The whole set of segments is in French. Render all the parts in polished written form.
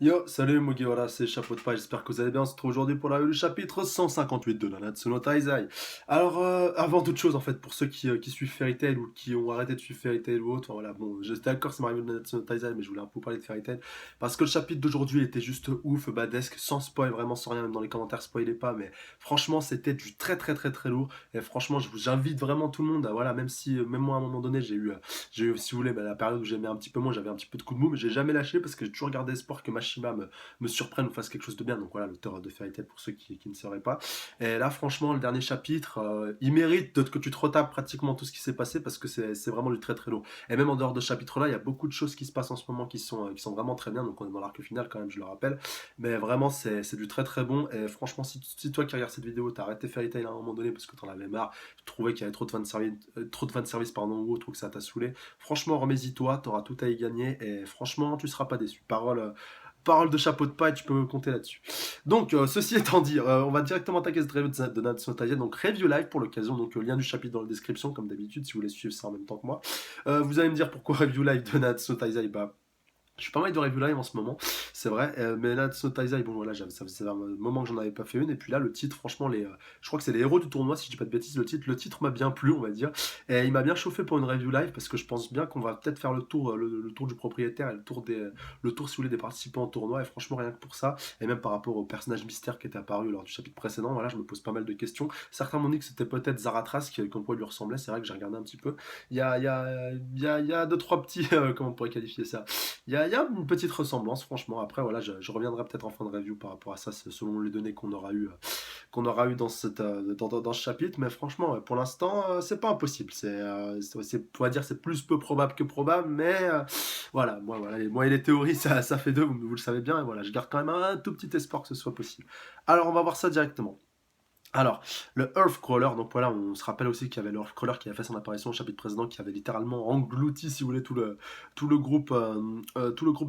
Yo, salut Mugiwara, c'est Chapeau de Paille, j'espère que vous allez bien. On se retrouve aujourd'hui pour la revue du chapitre 158 de Nanatsu no Taizai. Alors, avant toute chose, en fait, pour ceux qui suivent Fairy Tail ou qui ont arrêté de suivre Fairy Tail ou autre, voilà, bon, j'étais d'accord, c'est ma revue de Nanatsu no Taizai, mais je voulais un peu parler de Fairy Tail parce que le chapitre d'aujourd'hui était juste ouf, badesque, sans spoil, vraiment sans rien, même dans les commentaires, spoilez pas, mais franchement, c'était du très très très très lourd. Et franchement, j'invite vraiment tout le monde, voilà, même si, même moi à un moment donné, j'ai eu, si vous voulez, la période où j'aimais un petit peu moins, j'avais un petit peu de coup de mou, mais j'ai jamais lâché parce que j'ai toujours gardé espoir que Mashima me surprenne ou fasse quelque chose de bien. Donc voilà, l'auteur de Fairy Tail pour ceux qui ne sauraient pas. Et là, franchement, le dernier chapitre, il mérite que tu te retapes pratiquement tout ce qui s'est passé parce que c'est vraiment du très très lourd. Et même en dehors de ce chapitre-là, il y a beaucoup de choses qui se passent en ce moment qui sont vraiment très bien. Donc on est dans l'arc final quand même, je le rappelle. Mais vraiment, c'est du très très bon. Et franchement, si toi qui regardes cette vidéo, t'as arrêté Fairy Tail à un moment donné parce que t'en avais marre, tu trouvais qu'il y avait trop de fanservice pardon, ou autre, ou que ça t'a saoulé, franchement, remets-y toi, t'auras tout à y gagner. Et franchement, tu seras pas déçu. Parole de chapeau de paille, tu peux compter là-dessus. Donc, ceci étant dit, on va directement attaquer cette review de Natsu no Taizai. Donc, review live pour l'occasion. Donc, lien du chapitre dans la description, comme d'habitude, si vous voulez suivre ça en même temps que moi. Vous allez me dire pourquoi review live de Natsu no Taizai. Bah, je suis pas mal de review live en ce moment, c'est vrai, mais là, Natsu no Taizai, bon voilà, ça faisait un moment que j'en avais pas fait une, et puis là, le titre, franchement, je crois que c'est les héros du tournoi, si je dis pas de bêtises, le titre m'a bien plu, on va dire, et il m'a bien chauffé pour une review live, parce que je pense bien qu'on va peut-être faire le tour, le tour du propriétaire, et le tour, si vous voulez, des participants au tournoi, et franchement, rien que pour ça, et même par rapport au personnage mystère qui était apparu lors du chapitre précédent, voilà, je me pose pas mal de questions. Certains m'ont dit que c'était peut-être Zaratras, comme quoi il lui ressemblait, c'est vrai que j'ai regardé un petit peu. Il y a deux, trois petits, comment on pourrait qualifier ça, il y a une petite ressemblance, franchement. Après, voilà, je reviendrai peut-être en fin de review par rapport à ça, selon les données qu'on aura eu dans ce chapitre. Mais franchement, pour l'instant, c'est pas impossible. On va dire, c'est plus peu probable que probable. Mais voilà, moi et les théories, ça fait deux, vous le savez bien. Et voilà, je garde quand même un tout petit espoir que ce soit possible. Alors, on va voir ça directement. Alors, le Earthcrawler, donc voilà, on se rappelle aussi qu'il y avait le Earthcrawler qui avait fait son apparition au chapitre précédent, qui avait littéralement englouti, si vous voulez, tout le groupe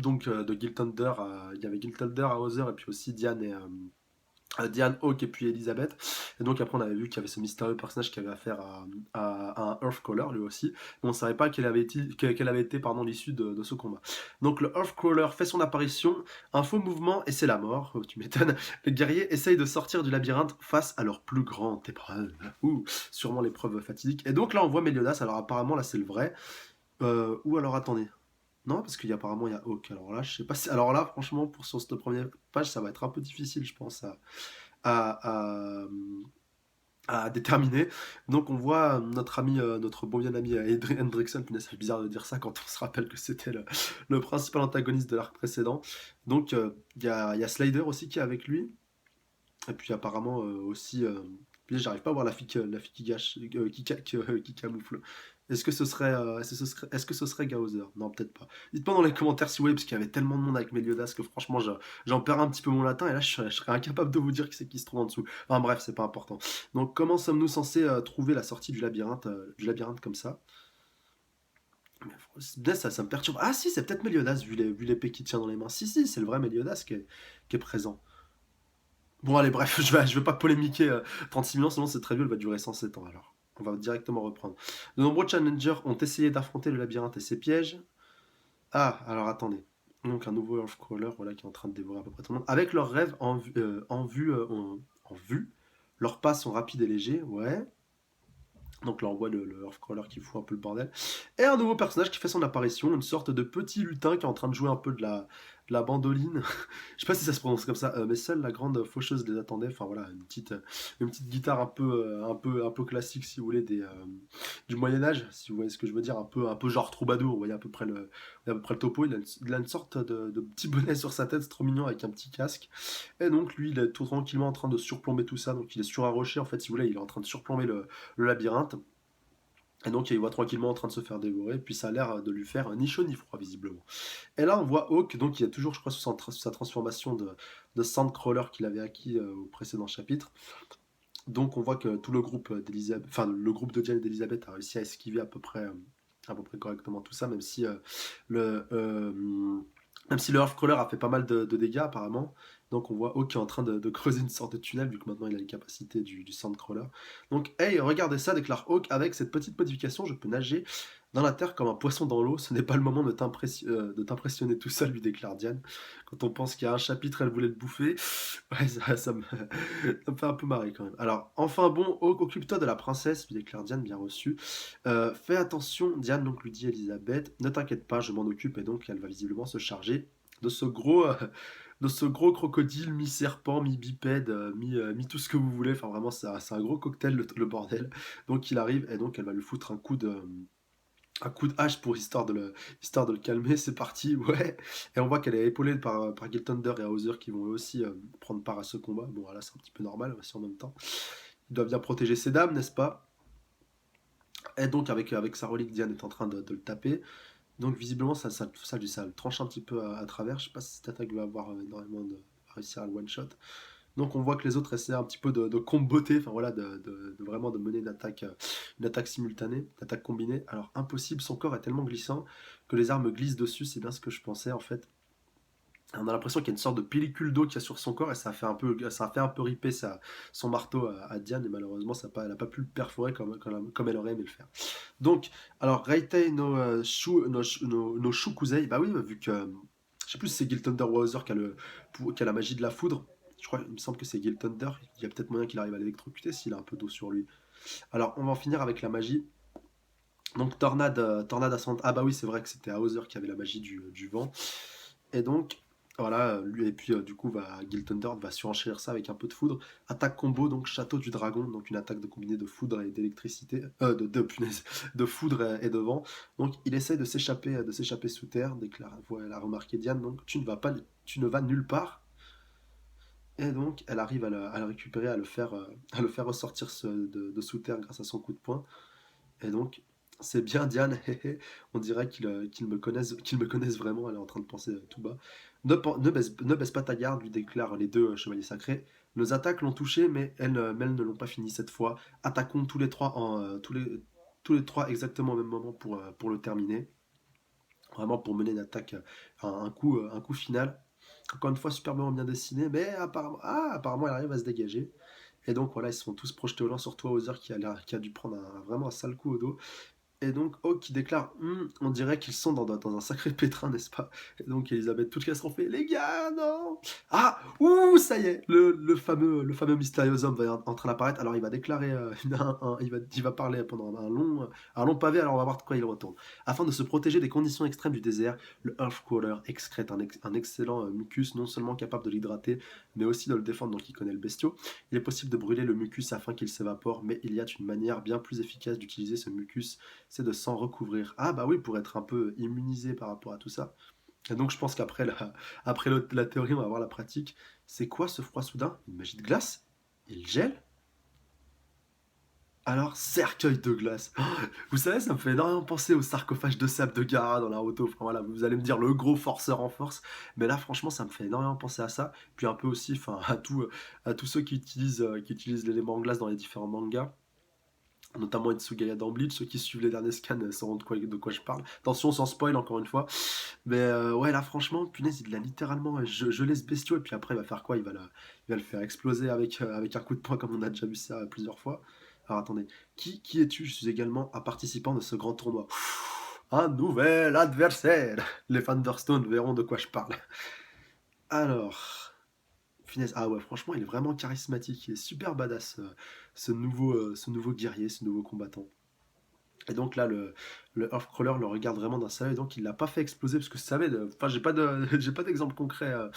donc de Guild Thunder. Il y avait Guild Thunder, Hauser, et puis aussi Diane, Hawk et puis Elisabeth. Et donc après on avait vu qu'il y avait ce mystérieux personnage qui avait affaire à un Earthcrawler lui aussi. Mais on ne savait pas quelle avait été pardon, l'issue de ce combat. Donc le Earthcrawler fait son apparition, un faux mouvement et c'est la mort. Oh, tu m'étonnes. Les guerriers essayent de sortir du labyrinthe face à leur plus grande épreuve. Ouh, sûrement l'épreuve fatidique. Et donc là on voit Meliodas, alors apparemment là c'est le vrai. Ou alors attendez. Non, parce apparemment il y a Hawk. Alors là, je sais pas si. Alors là, franchement, sur cette première page, ça va être un peu difficile, je pense, à, à, à déterminer. Donc on voit notre ami, notre bon bien ami Hendrickson, punaise, c'est bizarre de dire ça quand on se rappelle que c'était le principal antagoniste de l'arc précédent. Donc il y a Slider aussi qui est avec lui. Et puis apparemment aussi. Puis j'arrive pas à voir la fille qui gâche, qui camoufle. Est-ce que ce serait Gaozer? Non, peut-être pas. Dites-moi dans les commentaires si vous voulez, parce qu'il y avait tellement de monde avec Meliodas que franchement, j'en perds un petit peu mon latin, et là, je serais incapable de vous dire qui c'est qui se trouve en dessous. Enfin bref, c'est pas important. Donc, comment sommes-nous censés trouver la sortie du labyrinthe comme ça? Bien, ça me perturbe. Ah si, c'est peut-être Meliodas, vu l'épée qu'il tient dans les mains. Si, si, c'est le vrai Meliodas qui est présent. Bon, allez, bref, je vais pas polémiquer 36 millions, sinon cette review elle va durer 107 ans alors. On va directement reprendre. De nombreux challengers ont essayé d'affronter le labyrinthe et ses pièges. Ah, alors attendez. Donc un nouveau Earthcrawler voilà, qui est en train de dévorer à peu près tout le monde. Avec leurs rêves en vue, leurs pas sont rapides et légers, ouais. Donc là on voit le Earthcrawler qui fout un peu le bordel. Et un nouveau personnage qui fait son apparition, une sorte de petit lutin qui est en train de jouer un peu de la bandoline. Je sais pas si ça se prononce comme ça, mais seule la grande faucheuse les attendait. Enfin voilà, une petite guitare un peu classique, si vous voulez, du Moyen Âge, si vous voyez ce que je veux dire, un peu genre troubadour. Vous voyez à peu près le topo. Il a une sorte de petit bonnet sur sa tête, c'est trop mignon, avec un petit casque. Et donc lui, il est tout tranquillement en train de surplomber tout ça. Donc il est sur un rocher, en fait, si vous voulez, il est en train de surplomber le labyrinthe. Et donc il voit tranquillement en train de se faire dévorer, puis ça a l'air de lui faire ni chaud ni froid visiblement. Et là on voit Hawk, donc il y a toujours je crois sa transformation de Sandcrawler qu'il avait acquis au précédent chapitre. Donc on voit que tout le groupe d'Elisabeth, enfin le groupe de Diane et d'Elisabeth a réussi à esquiver à peu près correctement tout ça, le, euh, même si le Earthcrawler a fait pas mal de dégâts apparemment. Donc on voit Hawk qui est en train de creuser une sorte de tunnel vu que maintenant il a les capacités du Sandcrawler. Donc hey regardez ça, déclare Hawk, avec cette petite modification je peux nager dans la terre comme un poisson dans l'eau, ce n'est pas le moment de t'impressionner tout seul, lui déclare Diane. Quand on pense qu'il y a un chapitre, elle voulait le bouffer. Ouais, ça me fait un peu marrer quand même. Alors, enfin bon, occupe-toi de la princesse, lui déclare Diane, bien reçue. Fais attention, Diane, donc lui dit Elisabeth, ne t'inquiète pas, je m'en occupe, et donc elle va visiblement se charger de ce gros, de ce gros crocodile, mi-serpent, mi-bipède, mi tout ce que vous voulez. Enfin, vraiment, c'est un gros cocktail, le bordel. Donc, il arrive, et donc elle va lui foutre un coup de hache pour histoire de le calmer. C'est parti, ouais. Et on voit qu'elle est épaulée par Gil Thunder et Hauser qui vont eux aussi prendre part à ce combat. Bon, voilà, c'est un petit peu normal aussi en même temps. Il doit bien protéger ses dames, n'est-ce pas? Et donc, avec sa relique, Diane est en train de le taper. Donc, visiblement, ça le tranche un petit peu à travers. Je sais pas si cette attaque va avoir énormément de réussir à le one-shot. Donc on voit que les autres essaient un petit peu de comboter, enfin voilà, vraiment de mener une attaque simultanée, une attaque combinée. Alors impossible, son corps est tellement glissant que les armes glissent dessus, c'est bien ce que je pensais en fait. On a l'impression qu'il y a une sorte de pellicule d'eau qu'il y a sur son corps et ça a fait un peu ripper son marteau à Diane et malheureusement elle n'a pas pu le perforer comme elle aurait aimé le faire. Donc, alors Reitei no Shukusei, bah oui, vu que je sais plus si c'est Gil Thunder ou Hauser qui a la magie de la foudre. Je crois, il me semble que c'est Gil Thunder. Il y a peut-être moyen qu'il arrive à l'électrocuter s'il a un peu d'eau sur lui. Alors, on va en finir avec la magie. Donc, Tornade Ascendant. Ah, bah oui, c'est vrai que c'était Hauser qui avait la magie du vent. Et donc, voilà, lui, et puis du coup, Gil Thunder va surenchérir ça avec un peu de foudre. Attaque combo, donc Château du Dragon, donc une attaque de combinée de foudre et d'électricité. Punaise, de foudre et de vent. Donc, il essaie de s'échapper sous terre, déclare, voilà, a remarqué Diane. Donc, tu ne vas nulle part. Et donc, elle arrive à le récupérer, à le faire ressortir de sous terre grâce à son coup de poing. Et donc, c'est bien Diane, hé, hé. On dirait qu'ils me connaissent vraiment. Elle est en train de penser tout bas. Ne baisse pas ta garde, lui déclarent les deux chevaliers sacrés. Nos attaques l'ont touché, mais elles ne l'ont pas fini cette fois. Attaquons tous les trois tous les trois exactement au même moment pour le terminer. Vraiment pour mener une attaque, un coup final. Encore une fois, superbement bien dessiné, mais apparemment elle arrive à se dégager. Et donc voilà, ils se sont tous projetés au loin, surtout Hauser qui a dû prendre vraiment un sale coup au dos. Et donc Hawk qui déclare on dirait qu'ils sont dans un sacré pétrin, n'est-ce pas? Et donc Elisabeth toute casse en fait les gars, non! Ah! Ouh, ça y est! Le fameux mystérieux homme va en train d'apparaître. Alors il va déclarer, il va parler pendant un long pavé, alors on va voir de quoi il retourne. Afin de se protéger des conditions extrêmes du désert, le Earthcrawler excrète un excellent mucus, non seulement capable de l'hydrater, mais aussi de le défendre, donc il connaît le bestiau. Il est possible de brûler le mucus afin qu'il s'évapore, mais il y a une manière bien plus efficace d'utiliser ce mucus, c'est de s'en recouvrir. Ah bah oui, pour être un peu immunisé par rapport à tout ça. Et donc je pense la théorie, on va voir la pratique. C'est quoi ce froid soudain? Une magie de glace? Il gèle? Alors, cercueil de glace. Oh, vous savez, ça me fait énormément penser au sarcophage de sable de Gara dans Naruto. Enfin voilà, vous allez me dire le gros forceur en force. Mais là, franchement, ça me fait énormément penser à ça. Puis un peu aussi, enfin, à tous ceux qui utilisent l'élément en glace dans les différents mangas, notamment Itsugaya dans Bleach. Ceux qui suivent les derniers scans sauront de quoi je parle. Attention, sans spoil encore une fois. Mais ouais, là, franchement, punaise, il l'a littéralement gelé ce bestiau. Et puis après, il va faire quoi? Il va le faire exploser avec un coup de poing, comme on a déjà vu ça plusieurs fois. Alors attendez, qui es-tu? Je suis également un participant de ce grand tournoi. Un nouvel adversaire. Les fans d'Hearthstone verront de quoi je parle. Alors, finesse. Ah ouais, franchement, il est vraiment charismatique. Il est super badass, ce nouveau guerrier, ce nouveau combattant. Et donc là, le Earthcrawler le regarde vraiment d'un seul œil, donc il l'a pas fait exploser, parce que vous savez, enfin, j'ai pas d'exemple concret à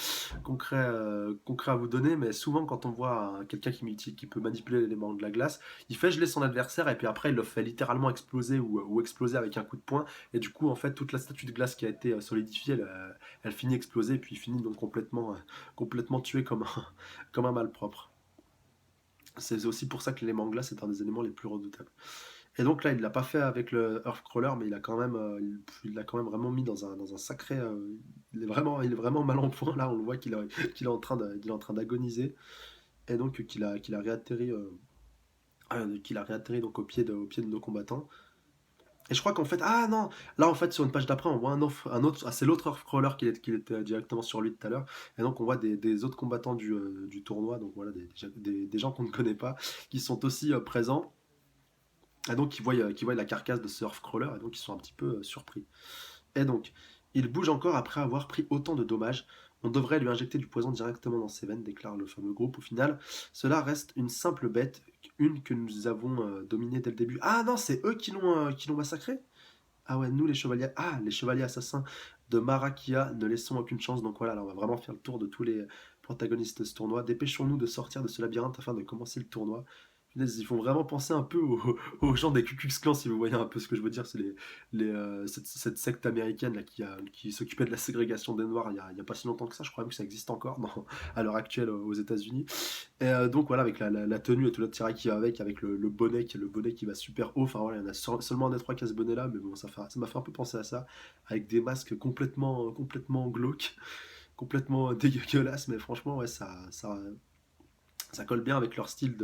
vous donner, mais souvent quand on voit quelqu'un qui peut manipuler l'élément de la glace, il fait geler son adversaire, et puis après il le fait littéralement exploser ou exploser avec un coup de poing, et du coup, en fait, toute la statue de glace qui a été solidifiée, elle finit explosée, et puis il finit donc complètement tué comme comme un malpropre. C'est aussi pour ça que l'élément de glace est un des éléments les plus redoutables. Et donc là, il l'a pas fait avec le Earthcrawler, mais il l'a quand même vraiment mis dans un sacré. Il est vraiment mal en point. Là, on le voit qu'il est en train d'agoniser, et donc qu'il a réatterri donc au pied de nos combattants. Et je crois qu'en fait, ah non, là en fait sur une page d'après, on voit c'est l'autre Earthcrawler qui était directement sur lui tout à l'heure. Et donc on voit des autres combattants du tournoi, donc voilà, des gens qu'on ne connaît pas, qui sont aussi présents. Et donc ils voient la carcasse de ce Earthcrawler et donc ils sont un petit peu surpris. Et donc, il bouge encore après avoir pris autant de dommages. On devrait lui injecter du poison directement dans ses veines, déclare le fameux groupe. Au final, cela reste une simple bête, une que nous avons dominée dès le début. Ah non, c'est eux qui l'ont massacré. Ah ouais, nous les chevaliers. Ah, les chevaliers assassins de Marakia ne laissons aucune chance. Donc voilà, là, on va vraiment faire le tour de tous les protagonistes de ce tournoi. Dépêchons-nous de sortir de ce labyrinthe afin de commencer le tournoi. Punaise, ils font vraiment penser un peu aux gens des Ku Klux Klan, si vous voyez un peu ce que je veux dire. C'est cette secte américaine là, qui s'occupait de la ségrégation des Noirs il y a pas si longtemps que ça. Je crois même que ça existe encore à l'heure actuelle aux États-Unis. Et donc voilà, avec la tenue et tout le tirage qui va avec le bonnet, le bonnet qui va super haut. Enfin voilà, il y en a seulement un des trois qui a ce bonnet là, mais bon, ça m'a fait un peu penser à ça, avec des masques complètement glauques, complètement dégueulasses, mais franchement, ouais, ça colle bien avec leur style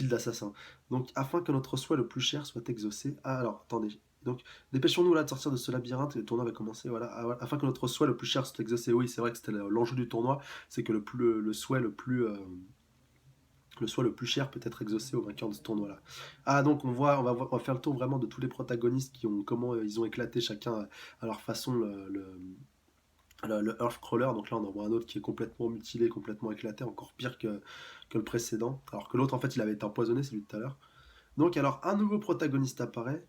d'assassin. Donc, afin que notre souhait le plus cher soit exaucé. Ah, alors, attendez. Donc, dépêchons-nous là de sortir de ce labyrinthe. Le tournoi va commencer. Voilà. Ah, voilà. Afin que notre souhait le plus cher soit exaucé. Oui, c'est vrai que c'était l'enjeu du tournoi. C'est que le souhait le souhait le plus cher peut être exaucé au vainqueur de ce tournoi-là. Ah, donc on va faire le tour vraiment de tous les protagonistes comment ils ont éclaté chacun à leur façon le Earthcrawler. Donc là, on en voit un autre qui est complètement mutilé, complètement éclaté, encore pire que le précédent. Alors que l'autre, en fait, il avait été empoisonné, celui de tout à l'heure. Donc, alors, un nouveau protagoniste apparaît.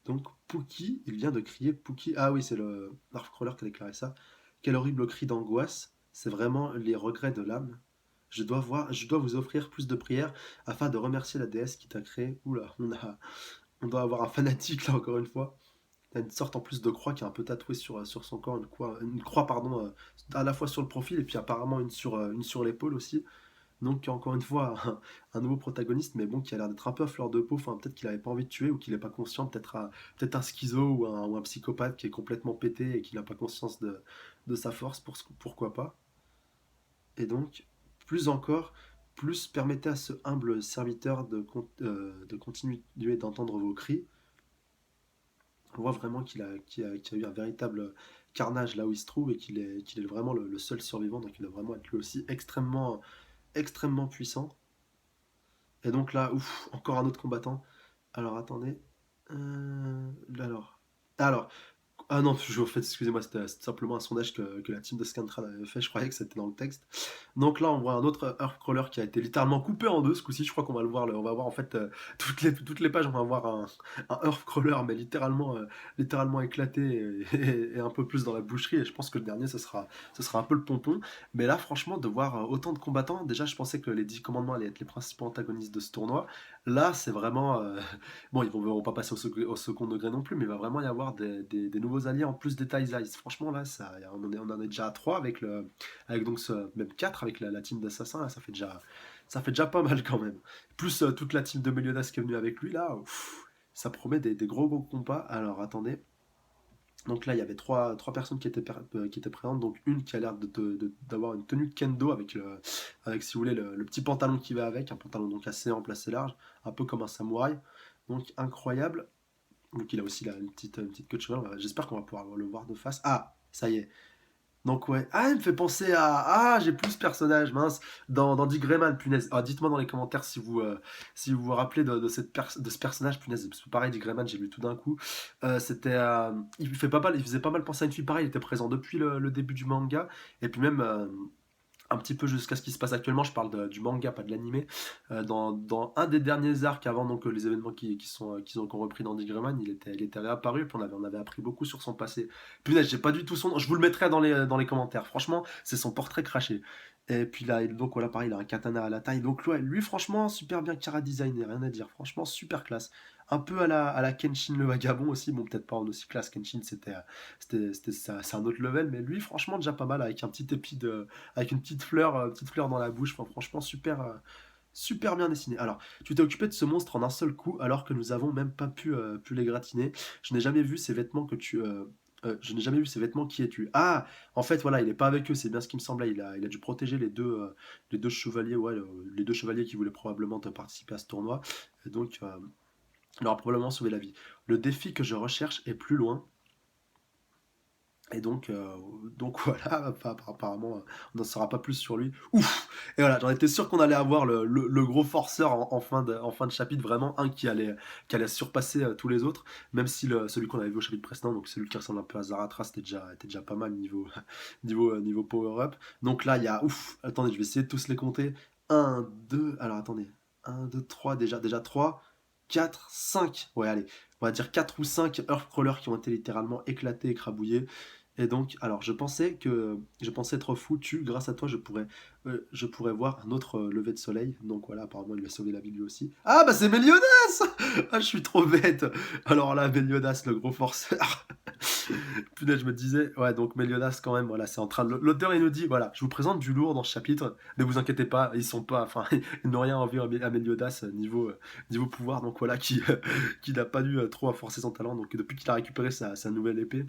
Donc, Pookie, il vient de crier Pookie. Ah oui, c'est le Earthcrawler qui a déclaré ça. Quel horrible cri d'angoisse. C'est vraiment les regrets de l'âme. Je dois vous offrir plus de prières afin de remercier la déesse qui t'a créé. Oula, on doit avoir un fanatique là encore une fois. Il y a une sorte en plus de croix qui est un peu tatouée sur son corps, une croix pardon, à la fois sur le profil et puis apparemment une sur l'épaule aussi. Donc encore une fois, un nouveau protagoniste, mais bon, qui a l'air d'être un peu à fleur de peau. Enfin, peut-être qu'il n'avait pas envie de tuer ou qu'il n'est pas conscient. Peut-être un schizo ou un psychopathe qui est complètement pété et qui n'a pas conscience de sa force, pourquoi pas. Et donc, plus encore, plus permettez à ce humble serviteur de continuer d'entendre vos cris. On voit vraiment qu'il a eu un véritable carnage là où il se trouve et qu'il est vraiment le seul survivant, donc il doit vraiment être lui aussi extrêmement puissant. Et donc là, ouf, encore un autre combattant. Alors attendez. Alors. Alors, ah non, en fait, excusez-moi, c'était simplement un sondage que la team de Scantrad avait fait, je croyais que c'était dans le texte. Donc là, on voit un autre Earthcrawler qui a été littéralement coupé en deux, ce coup-ci, je crois qu'on va le voir, on va voir en fait toutes les pages, on va voir un Earthcrawler, mais littéralement éclaté et un peu plus dans la boucherie, et je pense que le dernier, ce sera un peu le pompon. Mais là, franchement, de voir autant de combattants, déjà, je pensais que les 10 commandements allaient être les principaux antagonistes de ce tournoi. Là, c'est vraiment... bon, vont pas passer au second degré non plus, mais il va vraiment y avoir des nouveaux alliés en plus des TIE Eyes. Franchement, là, on en est déjà à 3 avec donc même 4 avec la team d'assassins. Là, ça fait déjà pas mal quand même. Plus toute la team de Meliodas qui est venue avec lui, là, ça promet des gros combats. Alors, attendez. Donc là, il y avait trois personnes qui étaient présentes. Donc une qui a l'air d'avoir une tenue de kendo avec si vous voulez, le petit pantalon qui va avec, un pantalon donc assez ample, assez large, un peu comme un samouraï. Donc incroyable. Donc il a aussi là, une petite queue de cheval. J'espère qu'on va pouvoir le voir de face. Ah, ça y est. Donc ouais. Ah, il me fait penser à... Ah, j'ai plus ce personnage, mince. Dans Dick Grayman, punaise. Ah, dites-moi dans les commentaires si vous vous rappelez de ce personnage, punaise. Parce que pareil, Dick Grayman, j'ai lu tout d'un coup. C'était... il faisait pas mal penser à une fille pareil. Il était présent depuis le début du manga. Et puis même... un petit peu jusqu'à ce qui se passe actuellement, je parle du manga, pas de l'animé. Dans un des derniers arcs avant donc les événements qui ont repris dans Dick Grayman, il était réapparu, puis on avait appris beaucoup sur son passé. Punaise, j'ai pas du tout son nom, je vous le mettrai dans les commentaires. Franchement, c'est son portrait craché. Et puis là, donc voilà, pareil, il a un katana à la taille. Donc ouais, lui, franchement, super bien chara designé, rien à dire. Franchement, super classe. Un peu à la Kenshin le vagabond aussi. Bon, peut-être pas en aussi classe. Kenshin, c'est un autre level, mais lui, franchement, déjà pas mal avec un petit épi avec une petite fleur dans la bouche. Enfin, franchement, super bien dessiné. Alors, tu t'es occupé de ce monstre en un seul coup, alors que nous avons même pas pu les gratiner. Je n'ai jamais vu ces vêtements je n'ai jamais vu ces vêtements, qui es-tu? Ah, en fait, voilà, il est pas avec eux, c'est bien ce qui me semblait. Il a dû protéger les deux chevaliers, ouais, les deux chevaliers qui voulaient probablement te participer à ce tournoi. Et donc, il leur a probablement sauvé la vie. Le défi que je recherche est plus loin. Et donc voilà, apparemment, on n'en saura pas plus sur lui. Ouf! Et voilà, j'en étais sûr qu'on allait avoir le gros forceur en fin de chapitre, vraiment un qui allait surpasser tous les autres, même si celui qu'on avait vu au chapitre précédent, donc celui qui ressemble un peu à Zaratra, était déjà pas mal niveau, niveau power-up. Donc là, il y a, ouf, attendez, je vais essayer de tous les compter. Un 2 alors attendez, un 2 3 déjà 3 4 5 ouais, allez, on va dire 4 ou 5 Earthcrawlers qui ont été littéralement éclatés, écrabouillés. Et donc, alors je pensais être foutu. Grâce à toi, je pourrais voir un autre lever de soleil. Donc voilà, apparemment, il va sauver la vie lui aussi. Ah bah c'est Meliodas! Ah, je suis trop bête. Alors là, Meliodas, le gros forceur. Punaise, je me disais, ouais, donc Meliodas quand même, voilà, c'est en train de. L'auteur il nous dit, voilà, je vous présente du lourd dans ce chapitre. Ne vous inquiétez pas, ils sont pas, enfin, ils n'ont rien envie à Meliodas niveau pouvoir. Donc voilà, qui n'a pas dû trop à forcer son talent. Donc depuis qu'il a récupéré sa nouvelle épée.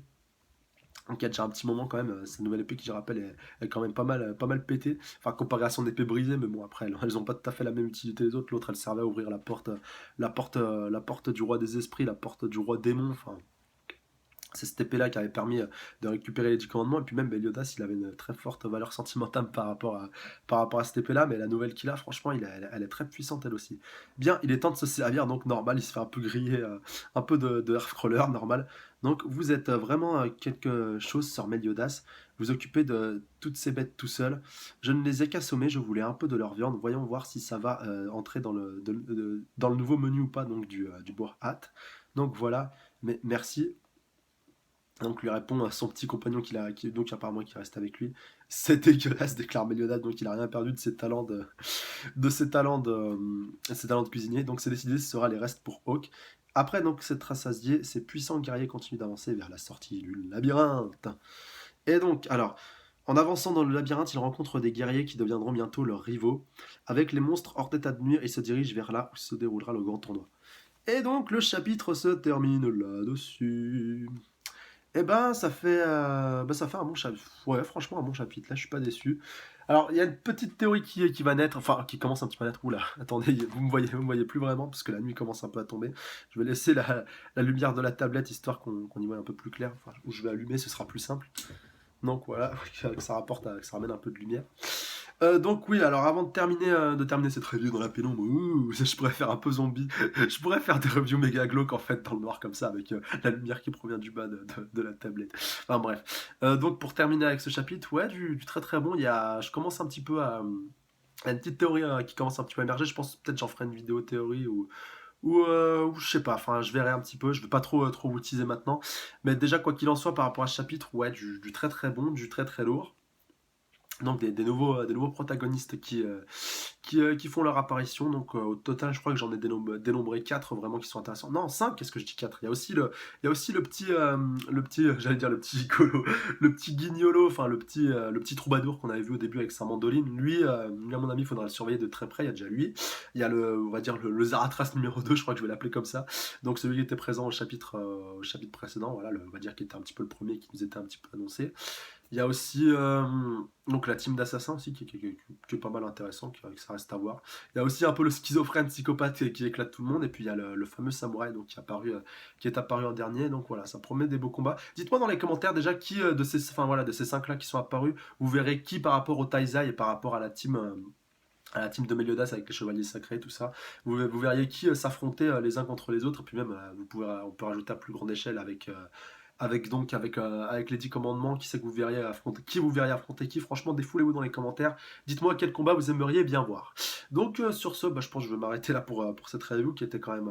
Donc il y a déjà un petit moment quand même, cette nouvelle épée qui je rappelle est quand même pas mal pétée. Enfin comparé à son épée brisée, mais bon après elles ont pas tout à fait la même utilité les autres. L'autre elle servait à ouvrir la porte du roi des esprits, la porte du roi démon. Enfin c'est cette épée-là qui avait permis de récupérer les 10 commandements. Et puis même Meliodas, il avait une très forte valeur sentimentale par rapport à cette épée-là. Mais la nouvelle qu'il a, franchement, elle est très puissante elle aussi. Bien, il est temps de se servir. Donc normal, il se fait un peu griller, un peu de Earthcrawler, normal. Donc vous êtes vraiment quelque chose sur Meliodas. Vous occupez de toutes ces bêtes tout seul. Je ne les ai qu'assommés, je voulais un peu de leur viande. Voyons voir si ça va entrer dans le nouveau menu ou pas, donc du Boar-Hat. Donc voilà, mais merci. Donc lui répond à son petit compagnon donc apparemment qui reste avec lui. C'est dégueulasse, déclare Meliodas, donc il a rien perdu de ses talents de cuisinier. Donc c'est décidé, ce sera les restes pour Hawk. Après donc cette rassasié, ces puissants guerriers continuent d'avancer vers la sortie du labyrinthe. Et donc, alors, en avançant dans le labyrinthe, ils rencontrent des guerriers qui deviendront bientôt leurs rivaux. Avec les monstres hors d'état de nuire, ils se dirigent vers là où se déroulera le grand tournoi. Et donc le chapitre se termine là-dessus. Eh ben, ça fait un bon chapitre. Ouais, franchement, un bon chapitre. Là, je suis pas déçu. Alors, il y a une petite théorie qui va naître, enfin, qui commence un petit peu à naître. Oula, attendez, vous me voyez plus vraiment, parce que la nuit commence un peu à tomber. Je vais laisser la lumière de la tablette, histoire qu'on y voit un peu plus clair. Enfin, où je vais allumer, ce sera plus simple. Donc voilà, que que ça ramène un peu de lumière. Donc oui, alors avant de terminer cette review dans la pénombre, je pourrais faire un peu zombie. Je pourrais faire des reviews méga glauques en fait dans le noir comme ça avec la lumière qui provient du bas de la tablette. Enfin bref. Donc pour terminer avec ce chapitre, ouais, du très très bon. Je commence un petit peu à une petite théorie qui commence un petit peu à émerger. Je pense peut-être j'en ferai une vidéo théorie ou je sais pas. Enfin, je verrai un petit peu. Je vais pas trop vous teaser maintenant. Mais déjà quoi qu'il en soit par rapport à ce chapitre, ouais, du très très bon, du très très lourd. Donc des nouveaux protagonistes qui font leur apparition. Donc au total, je crois que j'en ai dénombré 4 vraiment qui sont intéressants. Non, 5, qu'est-ce que je dis 4? Il y a aussi j'allais dire le petit gigolo, le petit guignolo, enfin le petit troubadour qu'on avait vu au début avec sa mandoline. Lui à mon avis, il faudra le surveiller de très près. Il y a déjà lui. Il y a on va dire le Zaratras numéro 2, je crois que je vais l'appeler comme ça. Donc celui qui était présent au chapitre précédent, voilà, on va dire qu'il était un petit peu le premier qui nous était un petit peu annoncé. Il y a aussi donc la team d'assassins aussi qui est pas mal intéressant, que ça reste à voir. Il y a aussi un peu le schizophrène psychopathe qui éclate tout le monde, et puis il y a le fameux samouraï donc, qui est apparu en dernier. Donc voilà, ça promet des beaux combats. Dites-moi dans les commentaires déjà qui de ces 5 là qui sont apparus, vous verrez qui par rapport au Taizai et par rapport à la team de Meliodas avec les chevaliers sacrés, tout ça. Vous verriez qui s'affronter les uns contre les autres, et puis même on peut rajouter à plus grande échelle avec les 10 commandements, qui c'est que vous verriez affronter qui. Franchement, défoulez-vous dans les commentaires. Dites-moi quel combat vous aimeriez bien voir. Donc sur ce, bah, je pense que je vais m'arrêter là pour cette review qui était quand même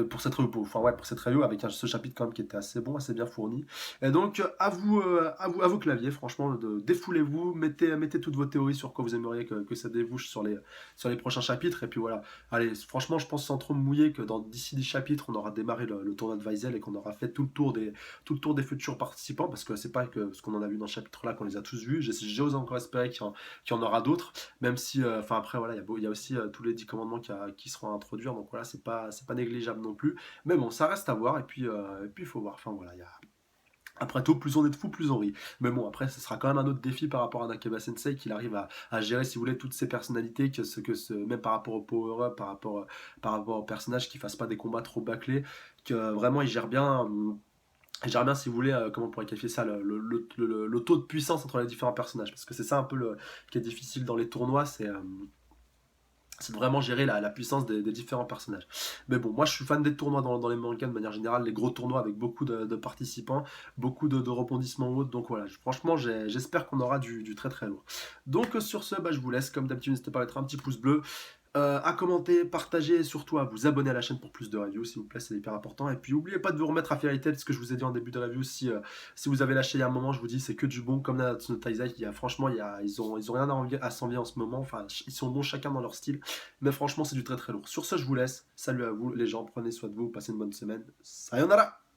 pour cette review, pour cette review avec ce chapitre quand même qui était assez bon, assez bien fourni. Et donc à vos claviers, franchement, défoulez-vous, mettez toutes vos théories sur quoi vous aimeriez que ça débouche sur les prochains chapitres. Et puis voilà, allez, franchement, je pense sans trop me mouiller que d'ici 10 chapitres, on aura démarré le tournoi de Weisel et qu'on aura fait tout le tour des futurs participants, parce que c'est pas que ce qu'on en a vu dans ce chapitre-là qu'on les a tous vus. J'ose encore espérer qu'il y en aura d'autres, même si, enfin après voilà, il y a aussi tous les 10 commandements qui seront à introduire, donc voilà, c'est pas négligeable non plus. Mais bon, ça reste à voir, et puis il faut voir. Enfin voilà, après tout, plus on est de fous, plus on rit. Mais bon, après, ce sera quand même un autre défi par rapport à Nakaba Sensei, qu'il arrive à gérer, si vous voulez, toutes ces personnalités, même par rapport au power-up, par rapport aux personnages, qui fassent pas des combats trop bâclés, que vraiment il gère bien. Et j'aimerais bien, si vous voulez, comment on pourrait qualifier ça, le taux de puissance entre les différents personnages. Parce que c'est ça un peu qui est difficile dans les tournois, c'est de vraiment gérer la puissance des différents personnages. Mais bon, moi je suis fan des tournois dans les mangas de manière générale, les gros tournois avec beaucoup de participants, beaucoup de rebondissements ou autres. Donc voilà, franchement, j'espère qu'on aura du très très lourd. Donc sur ce, bah, je vous laisse. Comme d'habitude, n'hésitez pas à mettre un petit pouce bleu, à commenter, partager et surtout à vous abonner à la chaîne pour plus de reviews, s'il vous plaît, c'est hyper important. Et puis n'oubliez pas de vous remettre à Fairy Tail, ce que je vous ai dit en début de review. Si vous avez lâché il y a un moment, je vous dis, c'est que du bon, comme Nanatsu no Taizai. Franchement, ils ont rien à s'envier en ce moment. Enfin, ils sont bons chacun dans leur style. Mais franchement, c'est du très très lourd. Sur ce, je vous laisse. Salut à vous, les gens. Prenez soin de vous. Passez une bonne semaine. Sayonara!